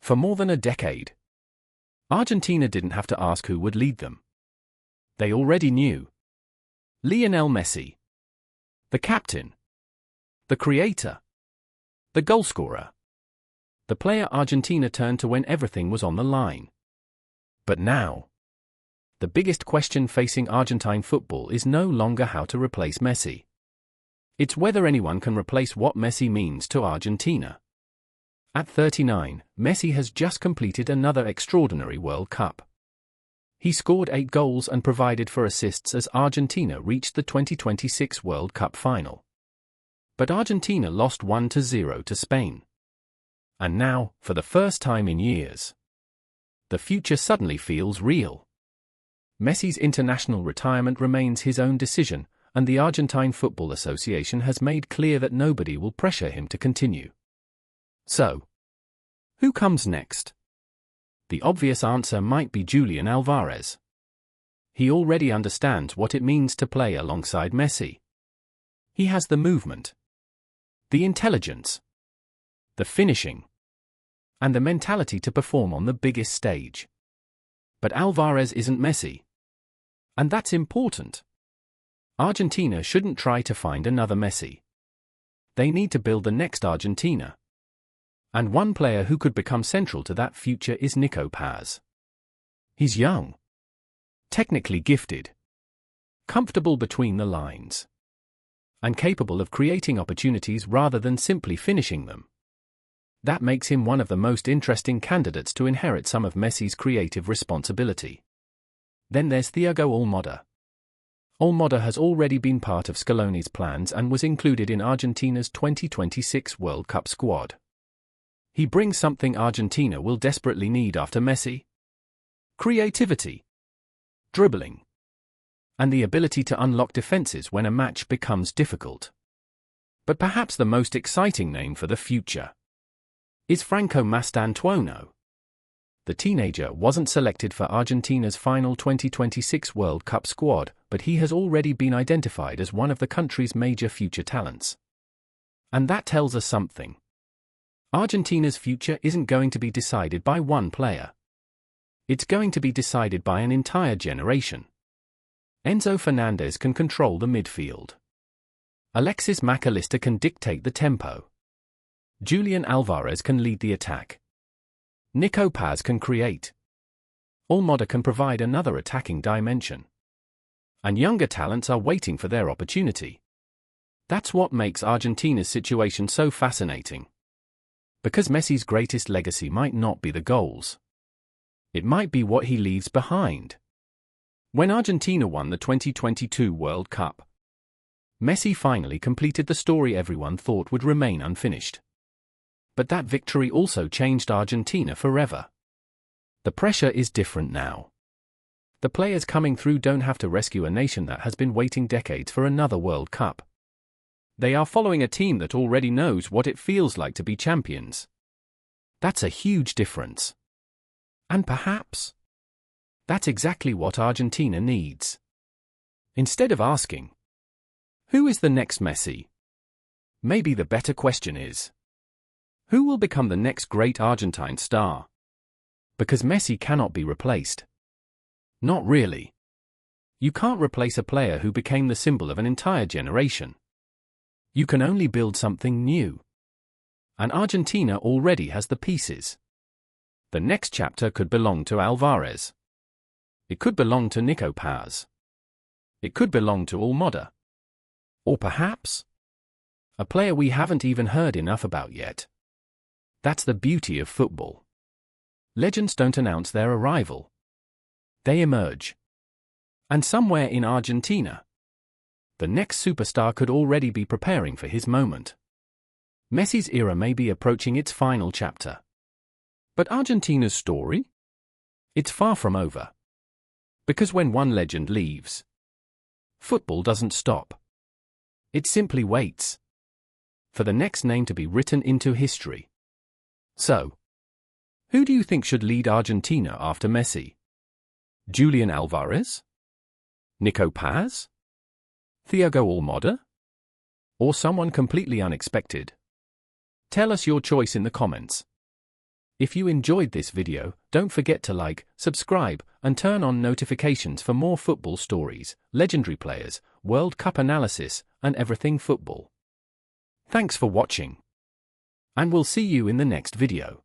For more than a decade, Argentina didn't have to ask who would lead them. They already knew. Lionel Messi, the captain, the creator, the goalscorer, the player Argentina turned to when everything was on the line. But now, the biggest question facing Argentine football is no longer how to replace Messi. It's whether anyone can replace what Messi means to Argentina. At 39, Messi has just completed another extraordinary World Cup. He scored 8 goals and provided for assists as Argentina reached the 2026 World Cup final. But Argentina lost 1-0 to Spain. And now, for the first time in years, the future suddenly feels real. Messi's international retirement remains his own decision, and the Argentine Football Association has made clear that nobody will pressure him to continue. So, who comes next? The obvious answer might be Julián Álvarez. He already understands what it means to play alongside Messi. He has the movement, the intelligence, the finishing, and the mentality to perform on the biggest stage. But Álvarez isn't Messi. And that's important. Argentina shouldn't try to find another Messi. They need to build the next Argentina. And one player who could become central to that future is Nico Paz. He's young, technically gifted, comfortable between the lines, and capable of creating opportunities rather than simply finishing them. That makes him one of the most interesting candidates to inherit some of Messi's creative responsibility. Then there's Thiago Almada. Almada has already been part of Scaloni's plans and was included in Argentina's 2026 World Cup squad. He brings something Argentina will desperately need after Messi: creativity, dribbling, and the ability to unlock defenses when a match becomes difficult. But perhaps the most exciting name for the future is Franco Mastantuono. The teenager wasn't selected for Argentina's final 2026 World Cup squad, but he has already been identified as one of the country's major future talents. And that tells us something. Argentina's future isn't going to be decided by one player. It's going to be decided by an entire generation. Enzo Fernandez can control the midfield. Alexis Mac Allister can dictate the tempo. Julián Álvarez can lead the attack. Nico Paz can create. Almada can provide another attacking dimension. And younger talents are waiting for their opportunity. That's what makes Argentina's situation so fascinating. Because Messi's greatest legacy might not be the goals. It might be what he leaves behind. When Argentina won the 2022 World Cup, Messi finally completed the story everyone thought would remain unfinished. But that victory also changed Argentina forever. The pressure is different now. The players coming through don't have to rescue a nation that has been waiting decades for another World Cup. They are following a team that already knows what it feels like to be champions. That's a huge difference. And perhaps that's exactly what Argentina needs. Instead of asking, who is the next Messi? Maybe the better question is, who will become the next great Argentine star? Because Messi cannot be replaced. Not really. You can't replace a player who became the symbol of an entire generation. You can only build something new. And Argentina already has the pieces. The next chapter could belong to Álvarez. It could belong to Nico Paz. It could belong to Almada. Or perhaps a player we haven't even heard enough about yet. That's the beauty of football. Legends don't announce their arrival. They emerge. And somewhere in Argentina, the next superstar could already be preparing for his moment. Messi's era may be approaching its final chapter. But Argentina's story? It's far from over. Because when one legend leaves, football doesn't stop. It simply waits for the next name to be written into history. So, who do you think should lead Argentina after Messi? Julián Álvarez? Nico Paz? Thiago Almada? Or someone completely unexpected? Tell us your choice in the comments. If you enjoyed this video, don't forget to like, subscribe, and turn on notifications for more football stories, legendary players, World Cup analysis, and everything football. Thanks for watching. And we'll see you in the next video.